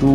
2،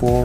4،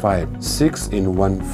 5، 6-in-1